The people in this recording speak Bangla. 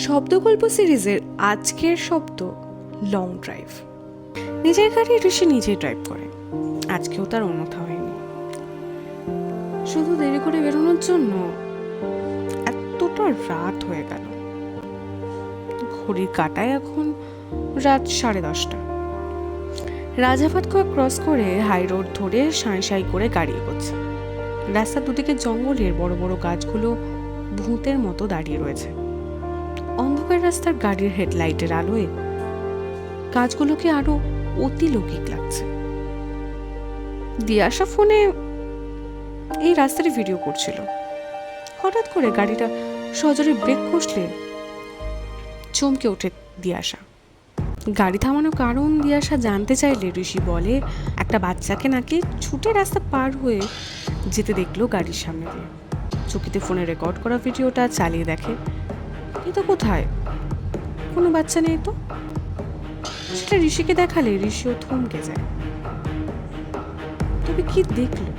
শব্দগল্প সিরিজের আজকের শব্দ লং ড্রাইভ। নিজের গাড়ি ঋষি নিজেই ড্রাইভ করে, আজকেও তার অন্যথা হয়নি। শুধু দেরি করে বেরোনোর জন্য এতটা রাত হয়ে গেল। ঘড়ির কাঁটায় এখন রাত 10:30। রাজাভাতখোয়া ক্রস করে হাই রোড ধরে সাঁই সাঁই করে গাড়ি এগোচ্ছে। রাস্তার দুদিকে জঙ্গলের বড় বড় গাছগুলো ভূতের মতো দাঁড়িয়ে রয়েছে। অন্ধকার রাস্তার গাড়ির হেডলাইটের আলোয় গাছগুলোকে আরো অতি লৌকিক লাগছে। দিয়াশা ফোনে এই রাস্তার ভিডিও করছিল। হঠাৎ করে গাড়িটা সজোরে ব্রেক কষলে চমকে ওঠে দিয়াশা। গাড়ি থামানোর কারণ দিয়াশা জানতে চাইলে ঋষি বলে একটা বাচ্চাকে নাকি ছুটে রাস্তা পার হয়ে যেতে দেখলো গাড়ির সামনে দিয়ে। চকিতে ফোনে রেকর্ড করা ভিডিওটা চালিয়ে দেখে, কিন্তু কোথায় কোনো বাচ্চা নেই তো। সেটা ঋষিকে দেখালে ঋষিও থমকে যায়। তবে কি দেখলো?